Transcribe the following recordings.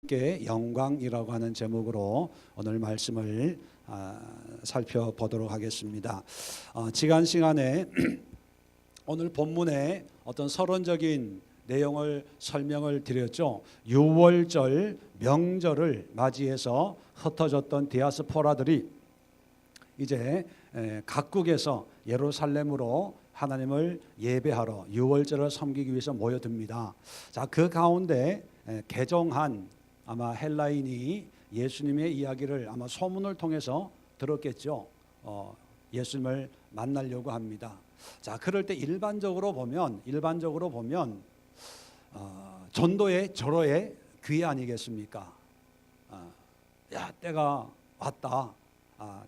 주께 영광이라고 하는 제목으로 오늘 말씀을 살펴보도록 하겠습니다. 지난 시간에 오늘 본문의 어떤 서론적인 내용을 설명을 드렸죠. 6월절 명절을 맞이해서 흩어졌던 디아스포라들이 이제 각국에서 예루살렘으로 하나님을 예배하러 6월절을 섬기기 위해서 모여듭니다. 자, 그 가운데 개종한 아마 헬라인이 예수님의 이야기를 아마 소문을 통해서 들었겠죠. 예수님을 만나려고 합니다. 자, 그럴 때 일반적으로 보면 전도의 절호의 기회 아니겠습니까? 야, 때가 왔다.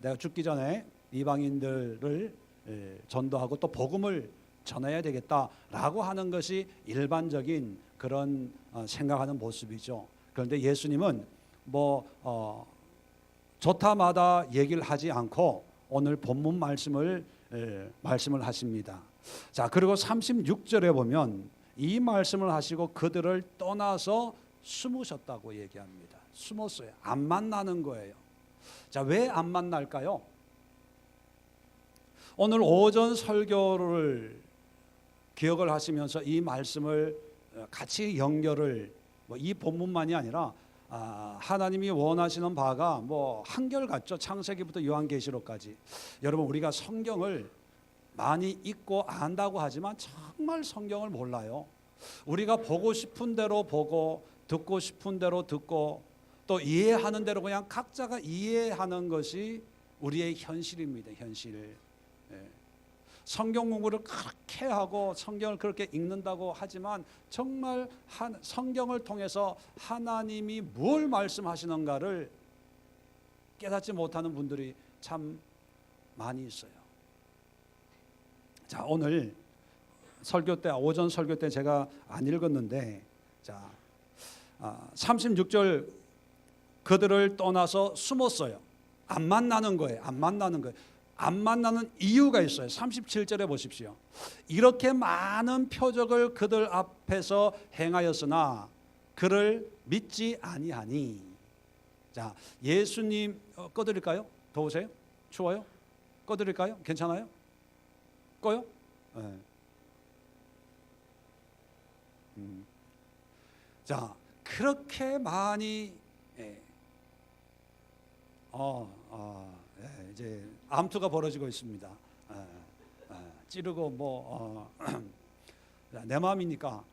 내가 죽기 전에 이방인들을 전도하고 또 복음을 전해야 되겠다라고 하는 것이 일반적인 그런 생각하는 모습이죠. 그런데 예수님은 좋다마다 얘기를 하지 않고 오늘 본문 말씀을 하십니다. 자, 그리고 36절에 보면 이 말씀을 하시고 그들을 떠나서 숨으셨다고 얘기합니다. 숨었어요. 안 만나는 거예요. 자, 왜 안 만날까요? 오늘 오전 설교를 기억을 하시면서 이 말씀을 같이 연결을 이 본문만이 아니라 하나님이 원하시는 바가 한결같죠. 창세기부터 요한계시록까지. 여러분, 우리가 성경을 많이 읽고 안다고 하지만 정말 성경을 몰라요. 우리가 보고 싶은 대로 보고 듣고 싶은 대로 듣고 또 이해하는 대로 그냥 각자가 이해하는 것이 우리의 현실입니다. 현실. 성경 공부를 그렇게 하고 성경을 그렇게 읽는다고 하지만 정말 성경을 통해서 하나님이 뭘 말씀하시는가를 깨닫지 못하는 분들이 참 많이 있어요. 자, 오늘 설교 때 오전 설교 때 제가 안 읽었는데, 자, 36절 그들을 떠나서 숨었어요. 안 만나는 거예요. 안 만나는 이유가 있어요. 37절에 보십시오. 이렇게 많은 표적을 그들 앞에서 행하였으나 그를 믿지 아니하니. 자, 예수님 꺼드릴까요? 더우세요? 추워요? 꺼드릴까요? 괜찮아요? 꺼요? 네. 자, 그렇게 많이 이제 암투가 벌어지고 있습니다. 찌르고 내 마음이니까.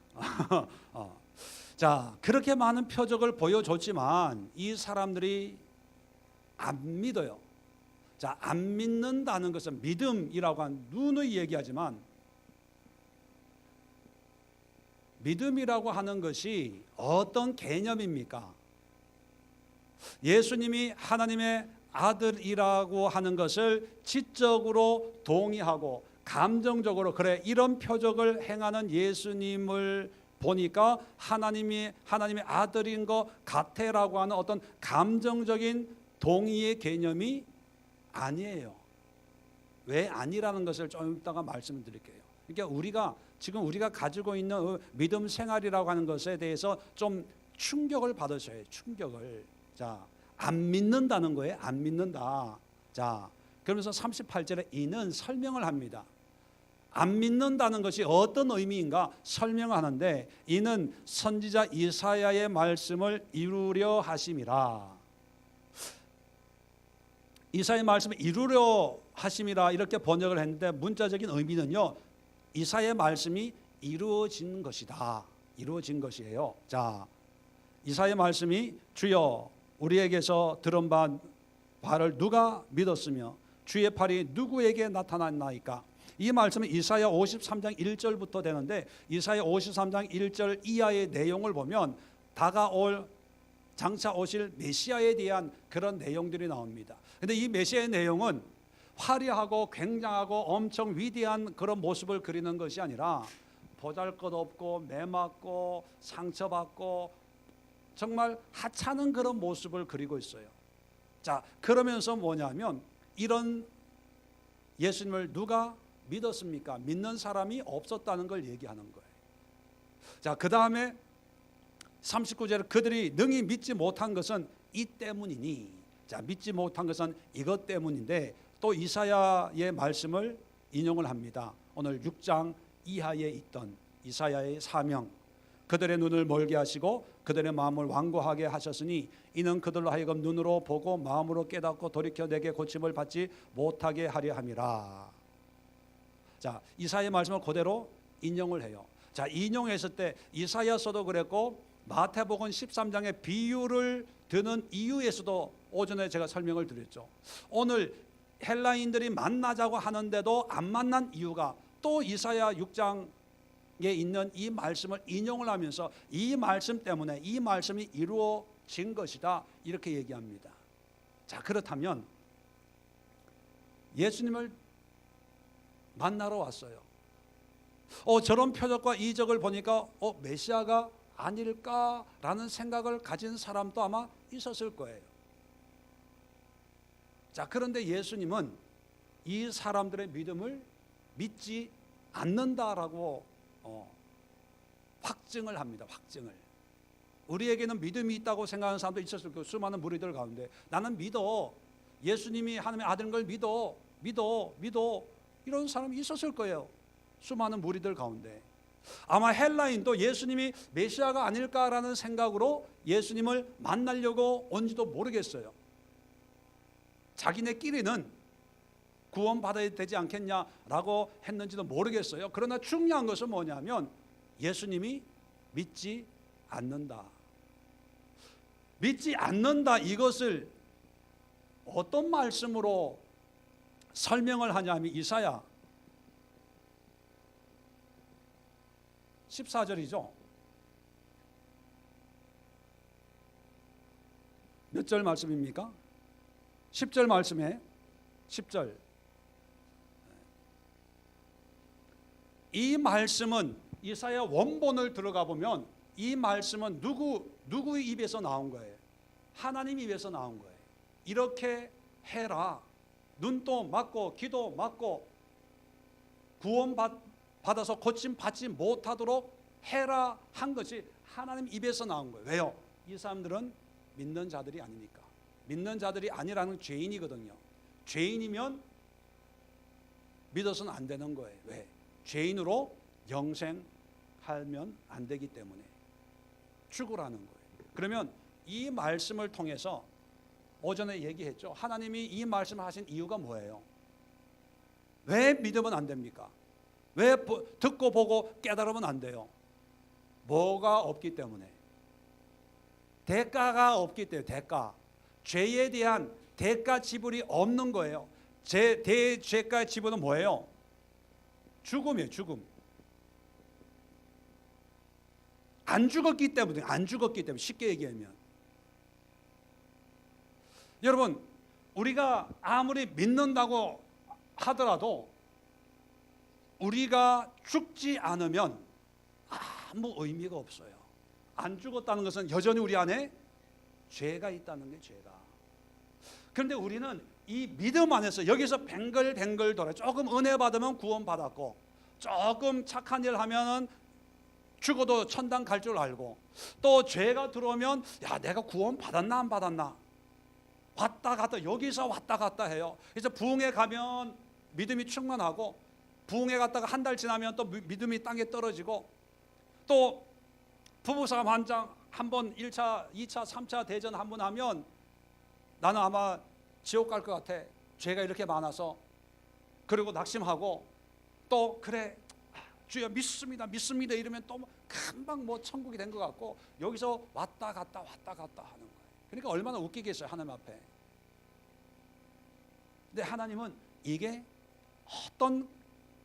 자, 그렇게 많은 표적을 보여줬지만 이 사람들이 안 믿어요. 자, 안 믿는다는 것은 믿음이라고 한 누누이 얘기하지만 믿음이라고 하는 것이 어떤 개념입니까? 예수님이 하나님의 아들이라고 하는 것을 지적으로 동의하고 감정적으로 그래 이런 표적을 행하는 예수님을 보니까 하나님의 아들인 것 같애라고 하는 어떤 감정적인 동의의 개념이 아니에요. 왜 아니라는 것을 좀 이따가 말씀을 드릴게요. 그러니까 우리가 가지고 있는 믿음 생활이라고 하는 것에 대해서 좀 충격을 받으셔야 해요. 충격을. 자, 안 믿는다는 거예요. 안 믿는다. 자, 그러면서 38절에 이는 설명을 합니다. 안 믿는다는 것이 어떤 의미인가 설명을 하는데 이는 선지자 이사야의 말씀을 이루려 하심이라. 이사야의 말씀을 이루려 하심이라 이렇게 번역을 했는데 문자적인 의미는요. 이사야의 말씀이 이루어진 것이다. 이루어진 것이에요. 자, 이사야의 말씀이 주여 우리에게서 들은 바를 누가 믿었으며 주의 팔이 누구에게 나타났나이까. 이 말씀은 이사야 53장 1절부터 되는데 이사야 53장 1절 이하의 내용을 보면 장차 오실 메시아에 대한 그런 내용들이 나옵니다. 그런데 이 메시아의 내용은 화려하고 굉장하고 엄청 위대한 그런 모습을 그리는 것이 아니라 보잘것없고 매맞고 상처받고 정말 하찮은 그런 모습을 그리고 있어요. 자, 그러면서 뭐냐면 이런 예수님을 누가 믿었습니까? 믿는 사람이 없었다는 걸 얘기하는 거예요. 자, 그 다음에 39절에 그들이 능히 믿지 못한 것은 이 때문이니. 자, 믿지 못한 것은 이것 때문인데 또 이사야의 말씀을 인용을 합니다. 오늘 6장 이하에 있던 이사야의 사명. 그들의 눈을 멀게 하시고 그들의 마음을 완고하게 하셨으니 이는 그들로 하여금 눈으로 보고 마음으로 깨닫고 돌이켜 내게 고침을 받지 못하게 하려 함이라. 자, 이사야의 말씀을 그대로 인용을 해요. 자, 인용했을 때 이사야서도 그랬고 마태복음 13장의 비유를 드는 이유에서도 오전에 제가 설명을 드렸죠. 오늘 헬라인들이 만나자고 하는데도 안 만난 이유가 또 이사야 6장에 있는 이 말씀을 인용을 하면서 이 말씀 때문에 이 말씀이 이루어진 것이다 이렇게 얘기합니다. 자, 그렇다면 예수님을 만나러 왔어요. 저런 표적과 이적을 보니까 메시아가 아닐까라는 생각을 가진 사람도 아마 있었을 거예요. 자, 그런데 예수님은 이 사람들의 믿음을 믿지 않는다라고 확증을 합니다. 확증을. 우리에게는 믿음이 있다고 생각하는 사람도 있었을 거예요. 수많은 무리들 가운데 나는 믿어. 예수님이 하나님의 아들인 걸 믿어. 이런 사람이 있었을 거예요. 수많은 무리들 가운데. 아마 헬라인도 예수님이 메시아가 아닐까라는 생각으로 예수님을 만나려고 온지도 모르겠어요. 자기네끼리는 구원받아야 되지 않겠냐라고 했는지도 모르겠어요. 그러나 중요한 것은 뭐냐면 예수님이 믿지 않는다. 믿지 않는다 이것을 어떤 말씀으로 설명을 하냐면 이사야 14절이죠. 몇 절 말씀입니까? 10절 말씀에 10절. 이 말씀은 이사야 원본을 들어가 보면 이 말씀은 누구의 입에서 나온 거예요? 하나님 입에서 나온 거예요. 이렇게 해라. 눈도 맞고 귀도 맞고 구원받아서 고침 받지 못하도록 해라 한 것이 하나님 입에서 나온 거예요. 왜요? 이 사람들은 믿는 자들이 아니니까. 믿는 자들이 아니라는 죄인이거든요. 죄인이면 믿어서는 안 되는 거예요. 왜? 죄인으로 영생하면 안 되기 때문에 죽으라는 거예요. 그러면 이 말씀을 통해서 오전에 얘기했죠. 하나님이 이 말씀을 하신 이유가 뭐예요? 왜 믿으면 안 됩니까? 왜 듣고 보고 깨달으면 안 돼요? 뭐가 없기 때문에. 대가가 없기 때문에. 대가. 죄에 대한 대가 지불이 없는 거예요. 대죄가 지불은 뭐예요? 죽음이에요. 죽음. 안 죽었기 때문에. 쉽게 얘기하면. 여러분, 우리가 아무리 믿는다고 하더라도 우리가 죽지 않으면 아무 의미가 없어요. 안 죽었다는 것은 여전히 우리 안에 죄가 있다는 게 죄가. 그런데 우리는 이 믿음 안에서 여기서 뱅글뱅글 돌아. 조금 은혜 받으면 구원 받았고, 조금 착한 일 하면은 죽어도 천당 갈 줄 알고, 또 죄가 들어오면 야, 내가 구원 받았나 안 받았나? 왔다 갔다, 여기서 왔다 갔다 해요. 그래서 부흥회 가면 믿음이 충만하고, 부흥회 갔다가 한 달 지나면 또 믿음이 땅에 떨어지고, 또 부부싸움 한 번 1차, 2차, 3차 대전 한 번 하면 나는 아마 지옥 갈 것 같아. 죄가 이렇게 많아서. 그리고 낙심하고 또 그래 주여 믿습니다 이러면 또 금방 천국이 된 것 같고, 여기서 왔다 갔다 하는 거예요. 그러니까 얼마나 웃기겠어요, 하나님 앞에. 근데 하나님은 이게 어떤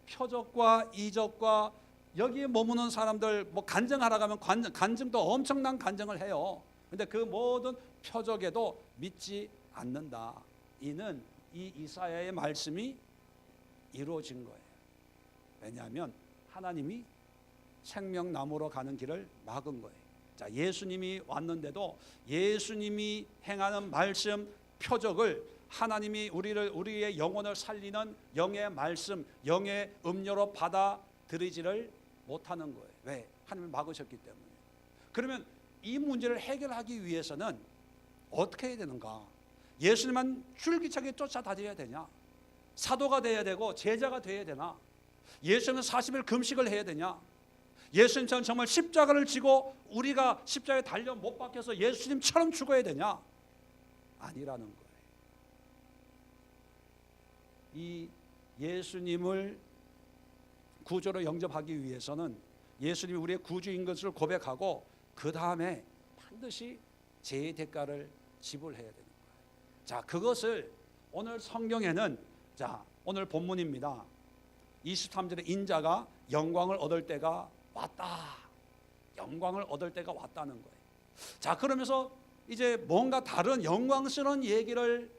표적과 이적과 여기에 머무는 사람들 간증하러 가면 간증도 엄청난 간증을 해요. 근데 그 모든 표적에도 믿지 않는다. 이는 이 이사야의 말씀이 이루어진 거예요. 왜냐하면 하나님이 생명나무로 가는 길을 막은 거예요. 자, 예수님이 왔는데도 예수님이 행하는 말씀, 표적을 하나님이 우리의 영혼을 살리는 영의 말씀, 영의 음료로 받아들이지를 못하는 거예요. 왜? 하나님이 막으셨기 때문에. 그러면 이 문제를 해결하기 위해서는 어떻게 해야 되는가? 예수님만 줄기차게 쫓아다녀야 되냐? 사도가 돼야 되고 제자가 돼야 되나? 예수님은 40일 금식을 해야 되냐? 예수님처럼 정말 십자가를 지고 우리가 십자가에 달려 못 박혀서 예수님처럼 죽어야 되냐? 아니라는 거예요. 이 예수님을 구주로 영접하기 위해서는 예수님이 우리의 구주인 것을 고백하고 그 다음에 반드시 죄의 대가를 지불해야 되는 거예요. 자, 그것을 오늘 성경에는, 자, 오늘 본문입니다. 23절에 인자가 영광을 얻을 때가 왔다. 영광을 얻을 때가 왔다는 거예요. 자, 그러면서 이제 뭔가 다른 영광스러운 얘기를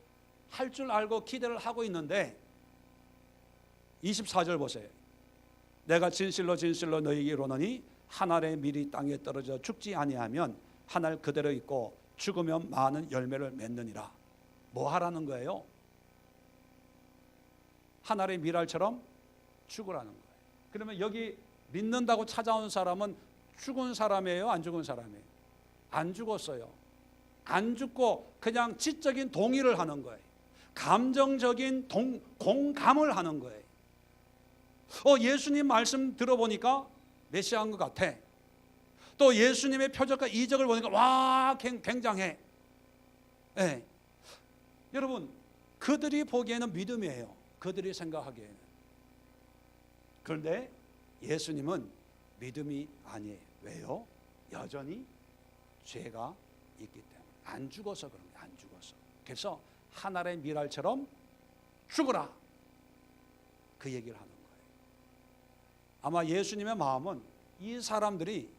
할 줄 알고 기대를 하고 있는데 24절 보세요. 내가 진실로 진실로 너희에게 이르노니 한 알의 밀이 땅에 떨어져 죽지 아니하면 한 알 그대로 있고 죽으면 많은 열매를 맺느니라. 뭐 하라는 거예요? 한 알의 밀알처럼 죽으라는 거예요. 그러면 여기 믿는다고 찾아온 사람은 죽은 사람이에요? 안 죽은 사람이에요? 안 죽었어요. 안 죽고 그냥 지적인 동의를 하는 거예요. 감정적인 공감을 하는 거예요. 예수님 말씀 들어보니까 메시아인 것 같아. 또 예수님의 표적과 이적을 보니까 와, 굉장해. 네. 여러분, 그들이 보기에는 믿음이에요. 그들이 생각하기에는. 그런데 예수님은 믿음이 아니에요. 왜요? 여전히 죄가 있기 때문에. 안 죽어서 그런 거예요. 안 죽어서. 그래서 한 알의 밀알처럼 죽어라. 그 얘기를 하는 거예요. 아마 예수님의 마음은 이 사람들이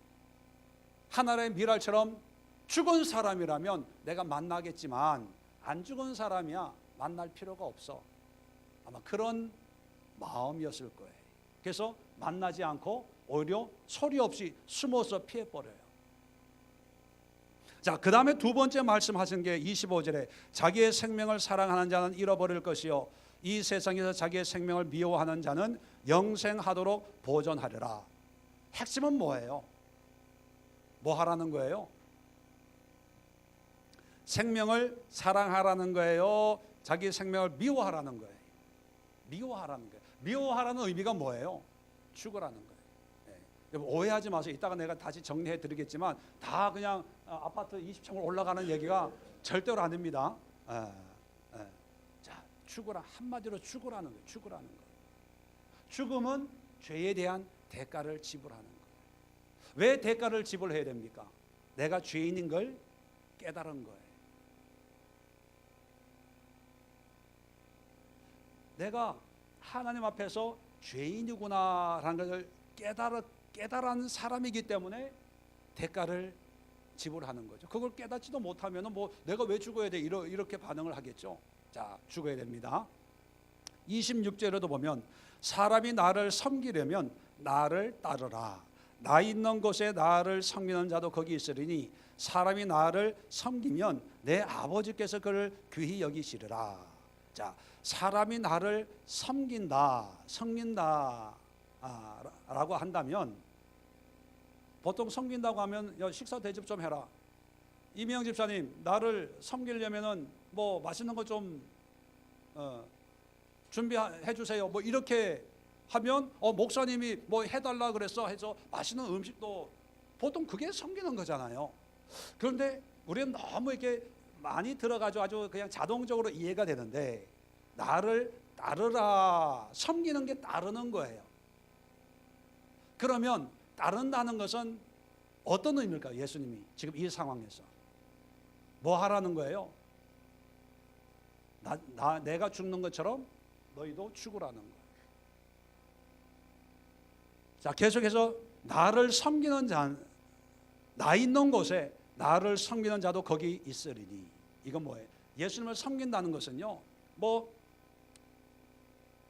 한 알의 밀알처럼 죽은 사람이라면 내가 만나겠지만 안 죽은 사람이야 만날 필요가 없어. 아마 그런 마음이었을 거예요. 그래서 만나지 않고 오히려 소리 없이 숨어서 피해버려요. 자, 그 다음에 두 번째 말씀하신 게 25절에 자기의 생명을 사랑하는 자는 잃어버릴 것이요 이 세상에서 자기의 생명을 미워하는 자는 영생하도록 보존하리라. 핵심은 뭐예요? 뭐 하라는 거예요? 생명을 사랑하라는 거예요? 자기 생명을 미워하라는 거예요? 미워하라는 거예요. 미워하라는 의미가 뭐예요? 죽으라는 거예요. 오해하지 마세요. 이따가 내가 다시 정리해 드리겠지만 다 그냥 아파트 20층을 올라가는 얘기가 절대로 아닙니다. 자, 죽으라. 한마디로 죽으라는 거예요. 죽으라는 거예요. 죽음은 죄에 대한 대가를 지불하는 거예요. 왜 대가를 지불해야 됩니까? 내가 죄인인 걸 깨달은 거예요. 내가 하나님 앞에서 죄인이구나라는 것을 깨달은 사람이기 때문에 대가를 지불하는 거죠. 그걸 깨닫지도 못하면 뭐 내가 왜 죽어야 돼? 이렇게 반응을 하겠죠. 자, 죽어야 됩니다. 26절에도 보면 사람이 나를 섬기려면 나를 따르라. 나 있는 곳에 나를 섬기는 자도 거기 있으리니 사람이 나를 섬기면 내 아버지께서 그를 귀히 여기시리라. 자, 사람이 나를 섬긴다 라고 한다면 보통 섬긴다고 하면 식사 대접 좀 해라. 이명 집사님 나를 섬기려면은 뭐 맛있는 거 좀 준비해 주세요. 뭐 이렇게 하면 목사님이 뭐 해달라 그랬어 해서 맛있는 음식도 보통 그게 섬기는 거잖아요. 그런데 우리는 너무 이렇게 많이 들어가지고 아주 그냥 자동적으로 이해가 되는데 나를 따르라. 섬기는 게 따르는 거예요. 그러면 따른다는 것은 어떤 의미일까요? 예수님이 지금 이 상황에서 뭐 하라는 거예요? 내가 죽는 것처럼 너희도 죽으라는 거예요. 자, 계속해서 나를 섬기는 자, 나 있는 곳에 나를 섬기는 자도 거기 있으리니. 이건 뭐예요? 예수님을 섬긴다는 것은요, 뭐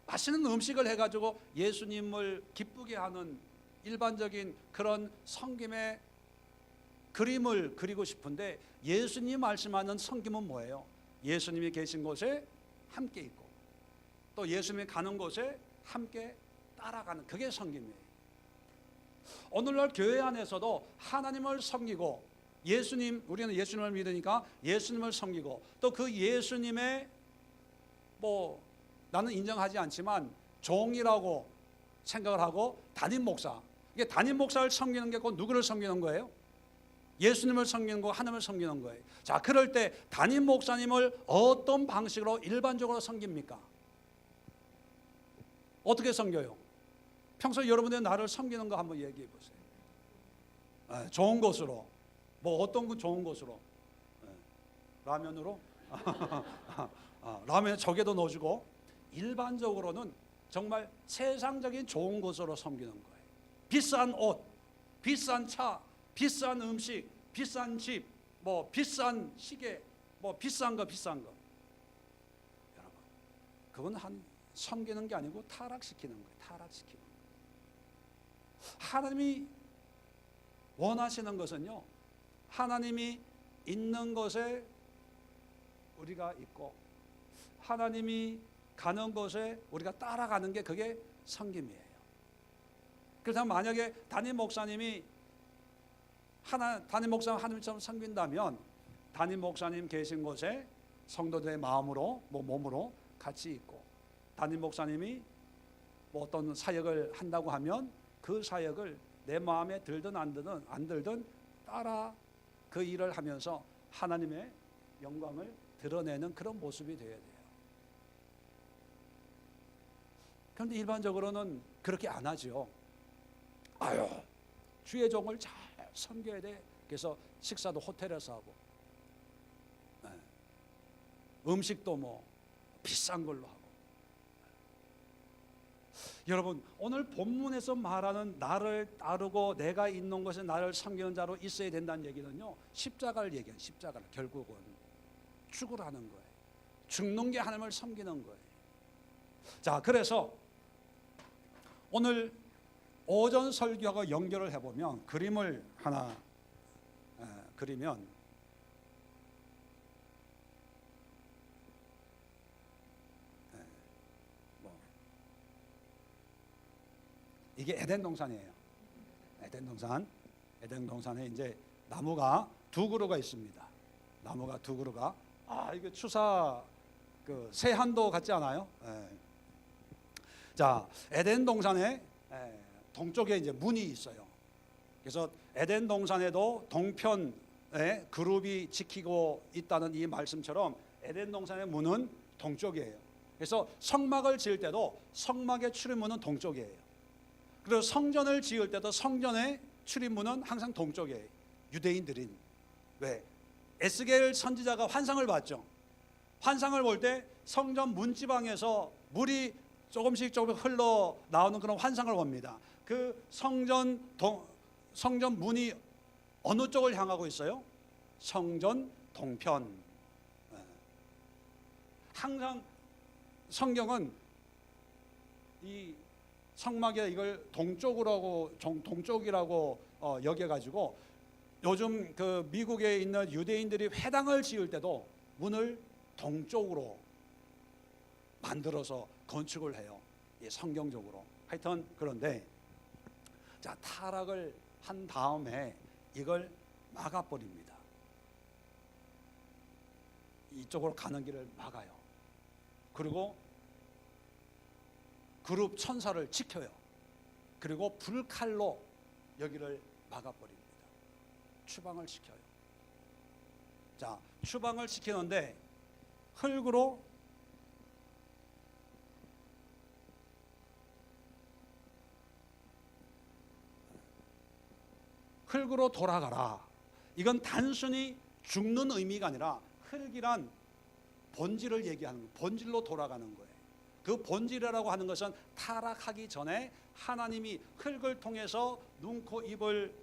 맛있는 음식을 해가지고 예수님을 기쁘게 하는 일반적인 그런 섬김의 그림을 그리고 싶은데 예수님 말씀하는 섬김은 뭐예요? 예수님이 계신 곳에 함께 있고 또 예수님이 가는 곳에 함께 따라가는, 그게 섬김이에요. 오늘날 교회 안에서도 하나님을 섬기고 우리는 예수님을 믿으니까 예수님을 섬기고 또 그 예수님의 뭐 나는 인정하지 않지만 종이라고 생각을 하고 담임 목사, 이게 담임 목사를 섬기는 게 곧 누구를 섬기는 거예요? 예수님을 섬기는 거, 하나님을 섬기는 거예요. 자, 그럴 때 담임 목사님을 어떤 방식으로 일반적으로 섬깁니까? 어떻게 섬겨요? 평소에 여러분들이 나를 섬기는 거 한번 얘기해 보세요. 좋은 것으로, 뭐 어떤 건 좋은 것으로, 라면으로, 라면 저게도 넣어주고, 일반적으로는 정말 세상적인 좋은 것으로 섬기는 거예요. 비싼 옷, 비싼 차, 비싼 음식, 비싼 집, 뭐 비싼 시계, 뭐 비싼 거. 여러분, 그건 섬기는 게 아니고 타락시키는 거예요. 타락시키는 거예요. 하나님이 원하시는 것은요, 하나님이 있는 것에 우리가 있고 하나님이 가는 곳에 우리가 따라가는 게 그게 섬김이에요. 그래서 만약에 담임 목사님이 하나님처럼 섬긴다면 담임 목사님 계신 곳에 성도들의 마음으로 몸으로 같이 있고, 담임 목사님이 뭐 어떤 사역을 한다고 하면 그 사역을 내 마음에 들든 안 들든 따라 그 일을 하면서 하나님의 영광을 드러내는 그런 모습이 되어야 돼요. 그런데 일반적으로는 그렇게 안 하죠. 주의 종을 잘 섬겨야 돼. 그래서 식사도 호텔에서 하고, 음식도 뭐 비싼 걸로 하고. 여러분, 오늘 본문에서 말하는 나를 따르고 내가 있는 곳에 나를 섬기는 자로 있어야 된다는 얘기는요, 십자가를 얘기해요. 십자가를 결국은 죽으라는 거예요. 죽는 게 하나님을 섬기는 거예요. 자, 그래서 오늘 오전 설교하고 연결을 해보면 그림을 하나 그리면 이게 에덴 동산이에요. 에덴 동산에 이제 나무가 두 그루가 있습니다. 나무가 두 그루가 이게 추사 그 세한도 같지 않아요? 자, 에덴 동산에 동쪽에 이제 문이 있어요. 그래서 에덴 동산에도 동편에 그룹이 지키고 있다는 이 말씀처럼 에덴 동산의 문은 동쪽이에요. 그래서 성막을 지을 때도 성막의 출입문은 동쪽이에요. 그리고 성전을 지을 때도 성전의 출입문은 항상 동쪽이에요. 유대인들인. 왜? 에스겔 선지자가 환상을 봤죠. 환상을 볼 때 성전 문지방에서 물이 조금씩 흘러나오는 그런 환상을 봅니다. 그 성전 문이 어느 쪽을 향하고 있어요? 성전 동편. 항상 성경은 이 성막에 이걸 동쪽이라고 여겨가지고 요즘 그 미국에 있는 유대인들이 회당을 지을 때도 문을 동쪽으로 만들어서 건축을 해요. 성경적으로. 하여튼 그런데 자, 타락을 한 다음에 이걸 막아버립니다. 이쪽으로 가는 길을 막아요. 그리고 그룹 천사를 지켜요. 그리고 불칼로 여기를 막아버립니다. 추방을 시켜요. 자, 추방을 시키는데 흙으로 돌아가라. 이건 단순히 죽는 의미가 아니라 흙이란 본질을 얘기하는 거예요. 본질로 돌아가는 거예요. 그 본질이라고 하는 것은 타락하기 전에 하나님이 흙을 통해서 눈, 코, 입을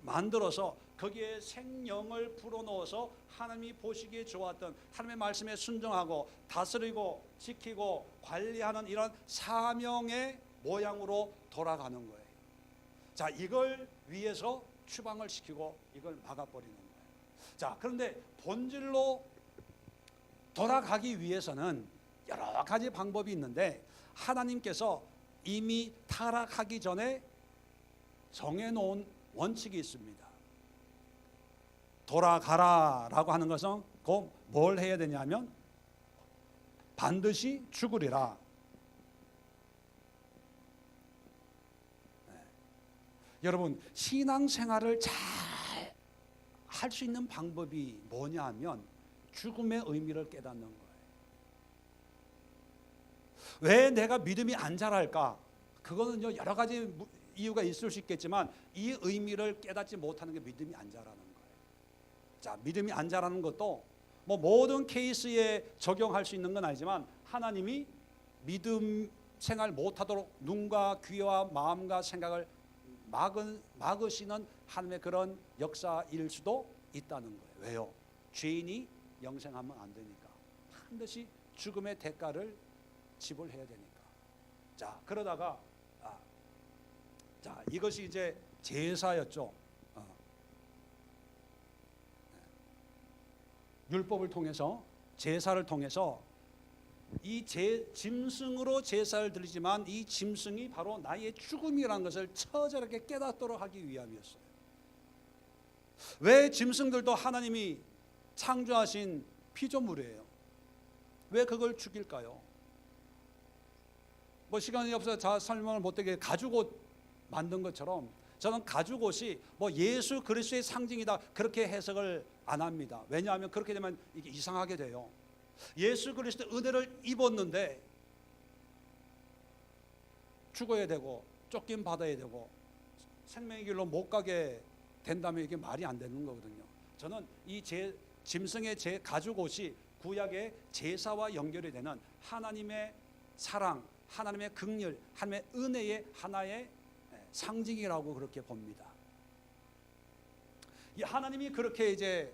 만들어서 거기에 생명을 불어넣어서 하나님이 보시기에 좋았던 하나님의 말씀에 순종하고 다스리고 지키고 관리하는 이런 사명의 모양으로 돌아가는 거예요. 자, 이걸 위해서 추방을 시키고 이걸 막아버리는 거예요. 자, 그런데 본질로 돌아가기 위해서는 여러 가지 방법이 있는데 하나님께서 이미 타락하기 전에 정해놓은 원칙이 있습니다. 돌아가라라고 하는 것은 곧 뭘 해야 되냐면 반드시 죽으리라. 여러분, 신앙생활을 잘 할 수 있는 방법이 뭐냐 하면 죽음의 의미를 깨닫는 거예요. 왜 내가 믿음이 안 자랄까? 그거는요, 여러 가지 이유가 있을 수 있겠지만 이 의미를 깨닫지 못하는 게 믿음이 안 자라는 거예요. 자, 믿음이 안 자라는 것도 뭐 모든 케이스에 적용할 수 있는 건 아니지만 하나님이 믿음 생활 못하도록 눈과 귀와 마음과 생각을 막으시는 하나님의 그런 역사일 수도 있다는 거예요. 왜요? 죄인이 영생하면 안 되니까. 반드시 죽음의 대가를 지불해야 되니까. 자, 그러다가 자, 이것이 이제 제사였죠. 율법을 통해서, 제사를 통해서 이 짐승으로 제사를 드리지만 이 짐승이 바로 나의 죽음이라는 것을 처절하게 깨닫도록 하기 위함이었어요. 왜 짐승들도 하나님이 창조하신 피조물이에요? 왜 그걸 죽일까요? 뭐 시간이 없어서 다 설명을 못하게 가죽옷 만든 것처럼 저는 가죽옷이 뭐 예수 그리스도의 상징이다 그렇게 해석을 안 합니다. 왜냐하면 그렇게 되면 이게 이상하게 돼요. 예수 그리스도 은혜를 입었는데 죽어야 되고 쫓김 받아야 되고 생명의 길로 못 가게 된다면 이게 말이 안 되는 거거든요. 저는 이 짐승의 제 가죽옷이 구약의 제사와 연결이 되는 하나님의 사랑, 하나님의 긍휼, 하나님의 은혜의 하나의 상징이라고 그렇게 봅니다. 이 하나님이 그렇게 이제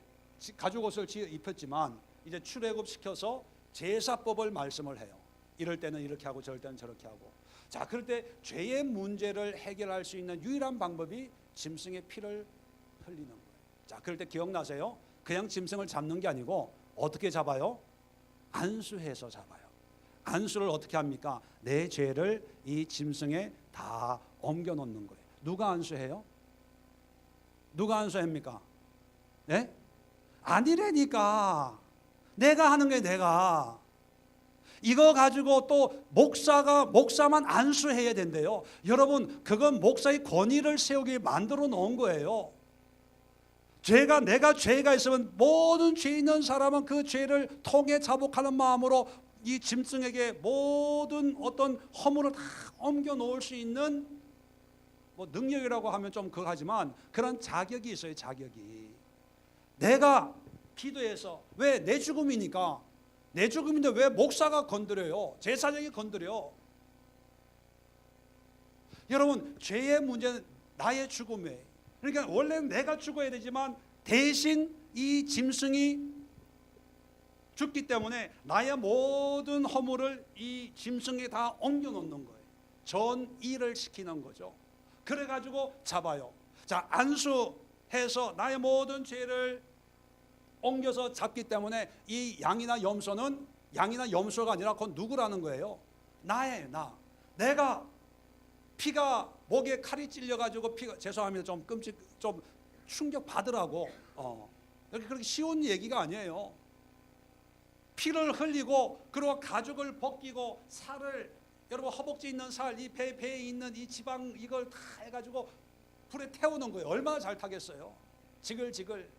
가죽옷을 입혔지만 이제 출애굽시켜서 제사법을 말씀을 해요. 이럴 때는 이렇게 하고 저럴 때는 저렇게 하고. 자, 그럴 때 죄의 문제를 해결할 수 있는 유일한 방법이 짐승의 피를 흘리는 거예요. 자, 그럴 때 기억나세요? 그냥 짐승을 잡는 게 아니고 어떻게 잡아요? 안수해서 잡아요. 안수를 어떻게 합니까? 내 죄를 이 짐승에 다 옮겨 놓는 거예요. 누가 안수해요? 누가 안수합니까? 네? 아니라니까. 내가 하는 게 내가. 이거 가지고 또 목사만 안수해야 된대요. 여러분, 그건 목사의 권위를 세우게 만들어 놓은 거예요. 내가 죄가 있으면 모든 죄 있는 사람은 그 죄를 통해 자복하는 마음으로 이 짐승에게 모든 어떤 허물을 다 옮겨 놓을 수 있는 뭐 능력이라고 하면 좀 그하지만 그런 자격이 있어요. 자격이. 내가 기도해서 왜 내 죽음이니까 내 죽음인데 왜 목사가 건드려요? 제사장이 건드려. 여러분, 죄의 문제는 나의 죽음이에요. 그러니까 원래는 내가 죽어야 되지만 대신 이 짐승이 죽기 때문에 나의 모든 허물을 이 짐승에 다 옮겨 놓는 거예요. 전이를 시키는 거죠. 그래가지고 잡아요. 자, 안수해서 나의 모든 죄를 옮겨서 잡기 때문에 이 양이나 염소는 양이나 염소가 아니라 그건 누구라는 거예요? 나예요. 나. 내가 피가 목에 칼이 찔려가지고 피가 죄송합니다. 좀 충격 받으라고. 그렇게 쉬운 얘기가 아니에요. 피를 흘리고 그리고 가죽을 벗기고 살을 여러분 허벅지 있는 살, 이 배에 있는 이 지방 이걸 다 해가지고 불에 태우는 거예요. 얼마나 잘 타겠어요? 지글지글.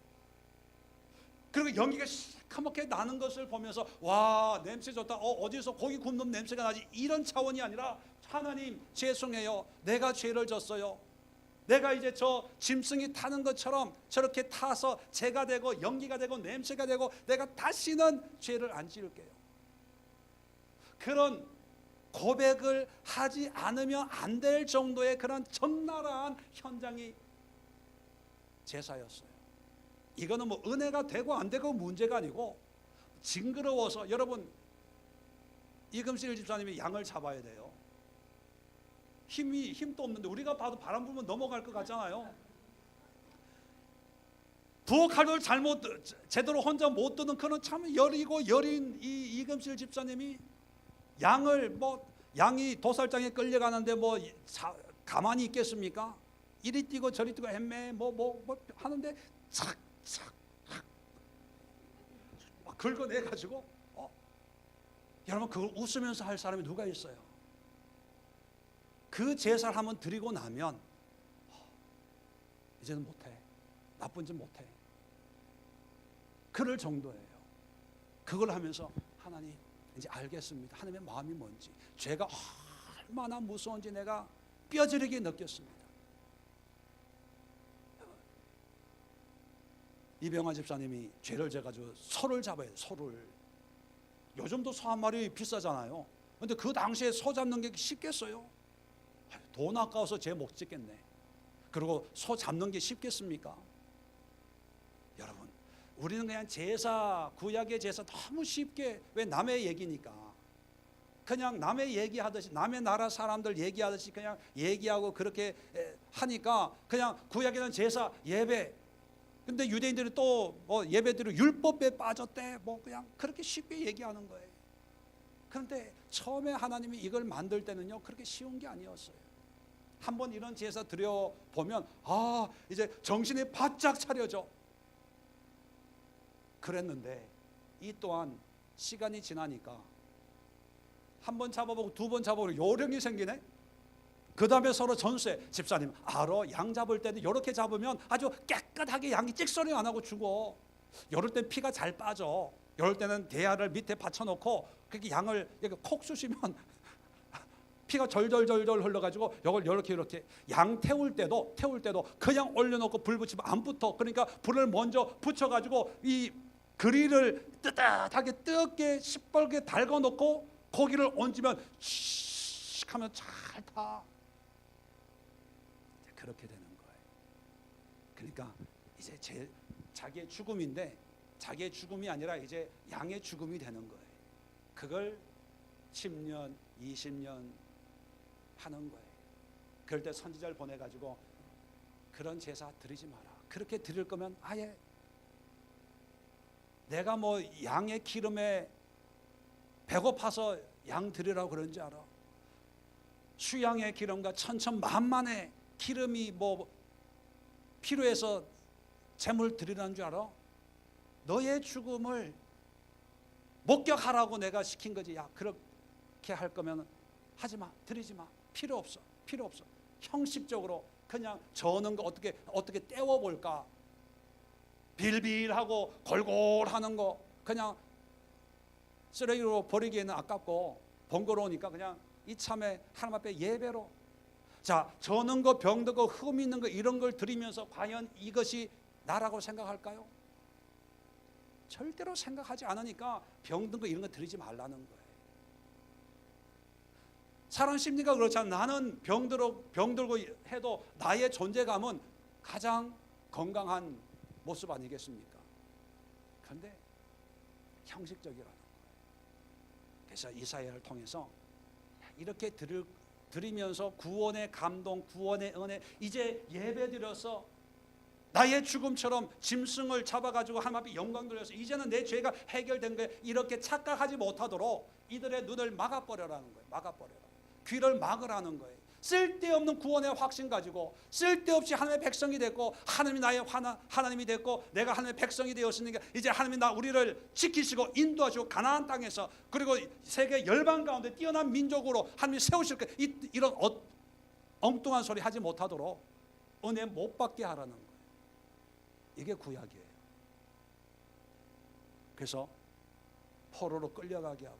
그리고 연기가 시커멓게 나는 것을 보면서 와, 냄새 좋다. 어디서 고기 굽는 냄새가 나지. 이런 차원이 아니라 하나님 죄송해요. 내가 죄를 졌어요. 내가 이제 저 짐승이 타는 것처럼 저렇게 타서 재가 되고 연기가 되고 냄새가 되고 내가 다시는 죄를 안 지을게요. 그런 고백을 하지 않으면 안 될 정도의 그런 적나라한 현장이 제사였어요. 이거는 뭐 은혜가 되고 안 되고 문제가 아니고 징그러워서 여러분 이금실 집사님이 양을 잡아야 돼요. 힘도 없는데 우리가 봐도 바람 불면 넘어갈 것 같잖아요. 부엌칼을 제대로 혼자 못 드는 그런 참 여린 이 이금실 집사님이 양이 도살장에 끌려가는데 가만히 있겠습니까? 이리 뛰고 저리 뛰고 헤매 뭐 하는데 착착 긁어내 가지고 여러분 그걸 웃으면서 할 사람이 누가 있어요? 그 제사를 한번 드리고 나면 이제는 못해. 나쁜 짓 못해. 그럴 정도예요. 그걸 하면서 하나님 이제 알겠습니다. 하나님의 마음이 뭔지, 죄가 얼마나 무서운지 내가 뼈저리게 느꼈습니다. 이병환 집사님이 죄를 져가지고 소를 잡아야 돼요. 소를. 요즘도 소 한 마리 비싸잖아요. 근데 그 당시에 소 잡는 게 쉽겠어요? 돈 아까워서 죄 못 짓겠네. 그리고 소 잡는 게 쉽겠습니까? 여러분, 우리는 그냥 제사, 구약의 제사 너무 쉽게, 왜 남의 얘기니까 그냥 남의 얘기하듯이, 남의 나라 사람들 얘기하듯이 그냥 얘기하고 그렇게 하니까 그냥 구약에는 제사, 예배. 근데 유대인들이 또 뭐 예배드리고 율법에 빠졌대, 뭐 그냥 그렇게 쉽게 얘기하는 거예요. 그런데 처음에 하나님이 이걸 만들 때는요, 그렇게 쉬운 게 아니었어요. 한번 이런 제사 드려 보면 이제 정신이 바짝 차려져. 그랬는데 이 또한 시간이 지나니까 한 번 잡아보고 두 번 잡아보고 요령이 생기네. 그 다음에 서로 전수해. 집사님 알아, 양 잡을 때도 이렇게 잡으면 아주 깨끗하게 양이 찍소리 안 하고 죽어. 이럴 땐 피가 잘 빠져. 이럴 때는 대야를 밑에 받쳐놓고 그렇게 양을 이렇게 콕 쑤시면 피가 절절절절 흘러가지고 이걸 이렇게 양 태울 때도 그냥 올려놓고 불 붙이면 안 붙어. 그러니까 불을 먼저 붙여가지고 이 그릴을 뜨뜻하게 뜨겁게 시뻘게 달궈놓고 고기를 얹으면 씩 하면 잘 타. 그렇게 되는 거예요. 그러니까 이제 자기의 죽음인데 자기의 죽음이 아니라 이제 양의 죽음이 되는 거예요. 그걸 10년, 20년 하는 거예요. 그럴 때 선지자를 보내가지고 그런 제사 드리지 마라. 그렇게 드릴 거면 아예 내가 뭐 양의 기름에 배고파서 양 드리라고 그런지 알아? 수양의 기름과 천천만만의 기름이 뭐 필요해서 제물 드리라는 줄 알아? 너의 죽음을 목격하라고 내가 시킨 거지. 야, 그렇게 할 거면 하지 마, 드리지 마. 필요 없어. 형식적으로 그냥 저는 거 어떻게 떼워볼까? 빌빌하고 골골하는 거 그냥 쓰레기로 버리기에는 아깝고 번거로우니까 그냥 이참에 하나님 앞에 예배로. 자, 저는 거, 병든 거, 흠 있는 거 이런 걸 드리면서 과연 이것이 나라고 생각할까요? 절대로 생각하지 않으니까 병든 거 이런 거 드리지 말라는 거예요. 사람 심리가 그렇잖아요. 나는 병들고 해도 나의 존재감은 가장 건강한 모습 아니겠습니까? 그런데 형식적이라는 거예요. 그래서 이사야를 통해서 이렇게 드리면서 구원의 감동, 구원의 은혜, 이제 예배 드려서 나의 죽음처럼 짐승을 잡아가지고 하나님 앞에 영광 돌려서 이제는 내 죄가 해결된 거예요. 이렇게 착각하지 못하도록 이들의 눈을 막아버려라는 거예요. 막아버려라. 귀를 막으라는 거예요. 쓸데없는 구원의 확신 가지고 쓸데없이 하나님의 백성이 됐고 하나님이 나의 하나님이 됐고 내가 하나님의 백성이 되었으니까 이제 하나님이 우리를 지키시고 인도하시고 가나안 땅에서 그리고 세계 열방 가운데 뛰어난 민족으로 하나님이 세우실 거예요. 이런 엉뚱한 소리 하지 못하도록 은혜 못 받게 하라는 거예요. 이게 구약이에요. 그래서 포로로 끌려가게 하고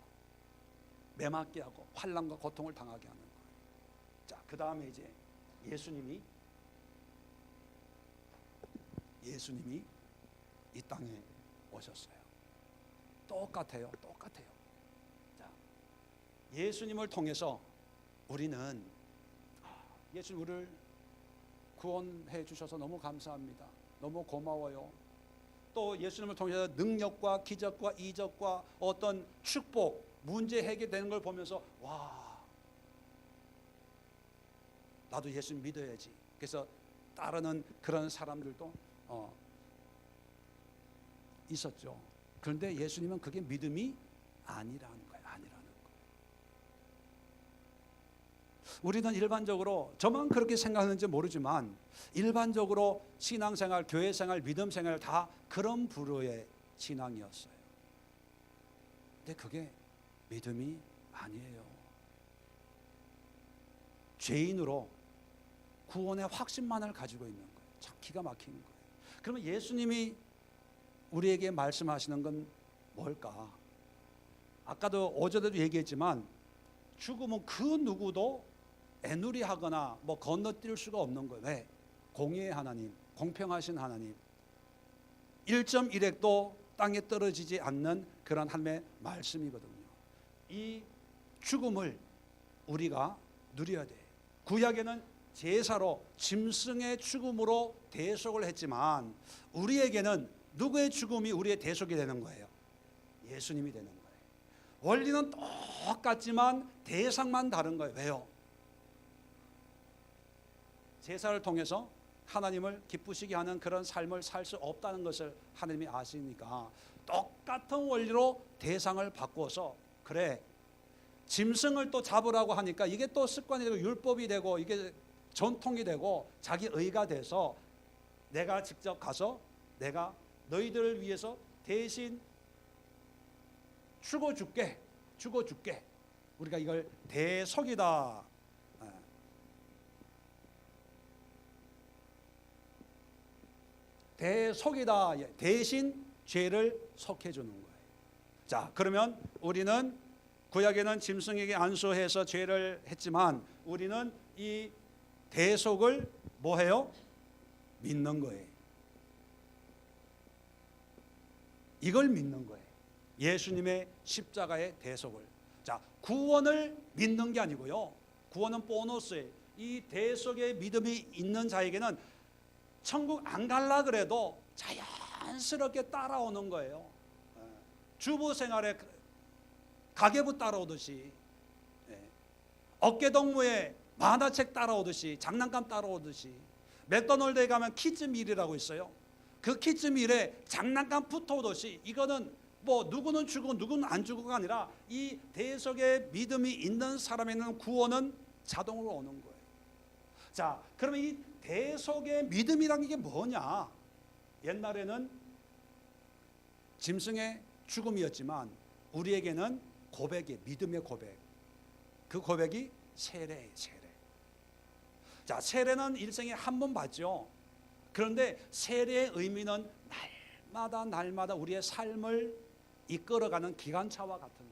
매맞게 하고 환난과 고통을 당하게 하는 거예요. 자, 그 다음에 이제 예수님이 이 땅에 오셨어요. 똑같아요. 자, 예수님을 통해서 우리는 예수님 우리를 구원해 주셔서 너무 감사합니다. 너무 고마워요. 또 예수님을 통해서 능력과 기적과 이적과 어떤 축복, 문제 해결되는 걸 보면서 와, 나도 예수 믿어야지. 그래서 따르는 그런 사람들도 있었죠. 그런데 예수님은 그게 믿음이 아니라는 거예요. 우리는 일반적으로 저만 그렇게 생각하는지 모르지만 일반적으로 신앙생활, 교회생활, 믿음생활 다 그런 부류의 신앙이었어요. 근데 그게 믿음이 아니에요. 죄인으로 구원의 확신만을 가지고 있는 거예요. 참 기가 막히는 거예요. 그러면 예수님이 우리에게 말씀하시는 건 뭘까? 아까도 어제도 얘기했지만 죽음은 그 누구도 애누리하거나 뭐 건너뛸 수가 없는 거예요. 왜? 공의의 하나님, 공평하신 하나님, 1.1핵도 땅에 떨어지지 않는 그런 하나님의 말씀이거든요. 이 죽음을 우리가 누려야 돼. 구약에는 제사로 짐승의 죽음으로 대속을 했지만 우리에게는 누구의 죽음이 우리의 대속이 되는 거예요? 예수님이 되는 거예요. 원리는 똑같지만 대상만 다른 거예요. 왜요? 제사를 통해서 하나님을 기쁘시게 하는 그런 삶을 살 수 없다는 것을 하나님이 아시니까 똑같은 원리로 대상을 바꿔서, 그래, 짐승을 또 잡으라고 하니까 이게 또 습관이 되고 율법이 되고 이게 전통이 되고 자기 의가 돼서 내가 직접 가서 내가 너희들을 위해서 대신 죽어줄게. 우리가 이걸 대속이다. 대속이다. 대신 죄를 속해주는 거예요. 자, 그러면 우리는 구약에는 짐승에게 안수해서 죄를 했지만 우리는 이 대속을 뭐 해요? 믿는 거예요. 이걸 믿는 거예요. 예수님의 십자가의 대속을. 자, 구원을 믿는 게 아니고요. 구원은 보너스예요. 이 대속의 믿음이 있는 자에게는 천국 안 갈라 그래도 자연스럽게 따라오는 거예요. 주부 생활에 가계부 따라오듯이, 어깨동무에 만화책 따라오듯이, 장난감 따라오듯이, 맥도날드에 가면 키즈밀이라고 있어요. 그 키즈밀에 장난감 붙어오듯이, 이거는 뭐 누구는 죽고 누구는 안 죽고가 아니라 이 대속의 믿음이 있는 사람에는 구원은 자동으로 오는 거예요. 자, 그러면 이 대속의 믿음이란 게 뭐냐? 옛날에는 짐승의 죽음이었지만 우리에게는 고백이, 믿음의 고백. 그 고백이 세례예요, 세례. 자, 세례는 일생에 한 번 받죠. 그런데 세례의 의미는 날마다 우리의 삶을 이끌어가는 기관차와 같은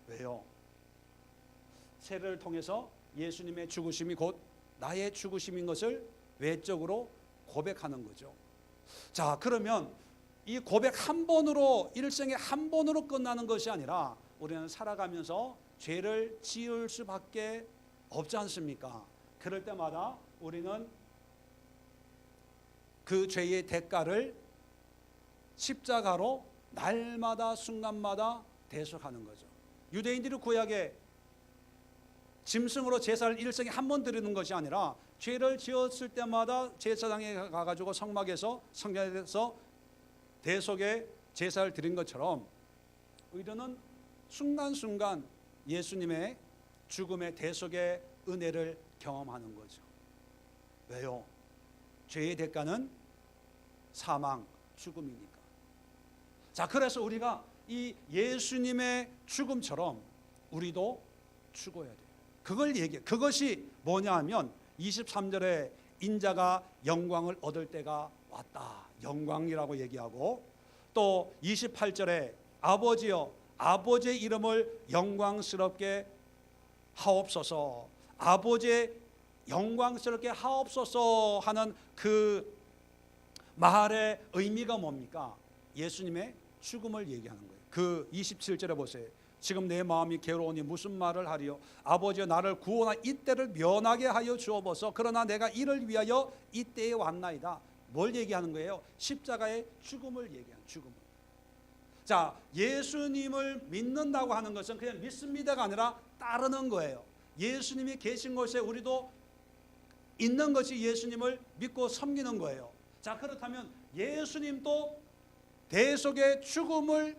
거예요. 왜요? 세례를 통해서 예수님의 죽으심이 곧 나의 죽으심인 것을 외적으로 고백하는 거죠. 자, 그러면 이 고백 한 번으로, 일생에 한 번으로 끝나는 것이 아니라 우리는 살아가면서 죄를 지을 수밖에 없지 않습니까? 그럴 때마다 우리는 그 죄의 대가를 십자가로 날마다 순간마다 대속하는 거죠. 유대인들이 구약에 짐승으로 제사를 일생에 한 번 드리는 것이 아니라 죄를 지었을 때마다 제사장에 가가지고 성막에서, 성전에서 대속의 제사를 드린 것처럼 우리는 순간순간 예수님의 죽음의 대속의 은혜를 경험하는 거죠. 왜요? 죄의 대가는 사망, 죽음이니까. 자, 그래서 우리가 이 예수님의 죽음처럼 우리도 죽어야 돼요. 그걸 얘기해. 그것이 뭐냐 하면 23절에 인자가 영광을 얻을 때가 왔다. 영광이라고 얘기하고, 또 28절에 아버지여, 아버지의 이름을 영광스럽게 하옵소서, 아버지의 영광스럽게 하옵소서 하는 그 말의 의미가 뭡니까? 예수님의 죽음을 얘기하는 거예요. 그 27절에 보세요. 지금 내 마음이 괴로우니 무슨 말을 하리요? 아버지여, 나를 구원하 이때를 면하게 하여 주옵소서. 그러나 내가 이를 위하여 이때에 왔나이다. 뭘 얘기하는 거예요? 십자가의 죽음을 얘기하는, 죽음을. 자, 예수님을 믿는다고 하는 것은 그냥 믿습니다가 아니라 따르는 거예요. 예수님이 계신 곳에 우리도 있는 것이 예수님을 믿고 섬기는 거예요. 자, 그렇다면 예수님도 대속의 죽음을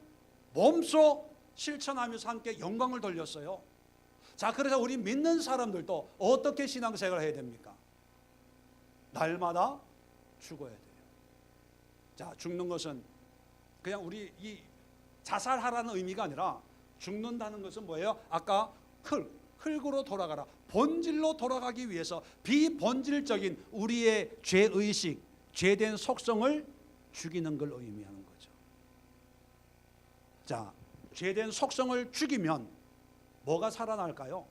몸소 실천하면서 함께 영광을 돌렸어요. 자, 그래서 우리 믿는 사람들도 어떻게 신앙생활을 해야 됩니까? 날마다 죽어야 돼요. 자, 죽는 것은 그냥 우리 이 자살하라는 의미가 아니라 죽는다는 것은 뭐예요? 아까 흙으로 돌아가라. 본질로 돌아가기 위해서 비본질적인 우리의 죄의식, 죄된 속성을 죽이는 걸 의미하는 거죠. 자, 죄된 속성을 죽이면 뭐가 살아날까요?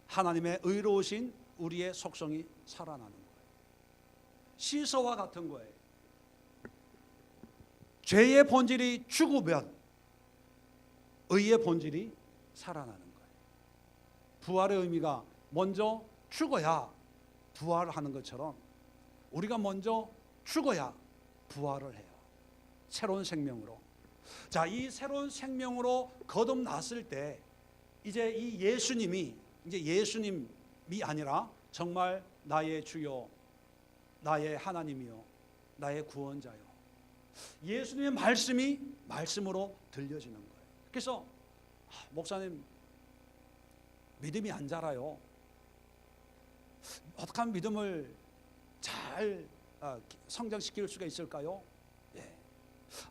하나님의 의로우신 우리의 속성이 살아나는 거예요. 시서와 같은 거예요. 죄의 본질이 죽으면 의의 본질이 살아나는 거예요. 부활의 의미가 먼저 죽어야 부활하는 것처럼 우리가 먼저 죽어야 부활을 해요. 새로운 생명으로. 자, 이 새로운 생명으로 거듭났을 때 이제 이 예수님이 이제 예수님이 아니라 정말 나의 주요, 나의 하나님이요, 나의 구원자요. 예수님의 말씀이 말씀으로 들려지는 거예요. 그래서 목사님 믿음이 안 자라요. 어떻게 하면 믿음을 잘 성장시킬 수가 있을까요? 예.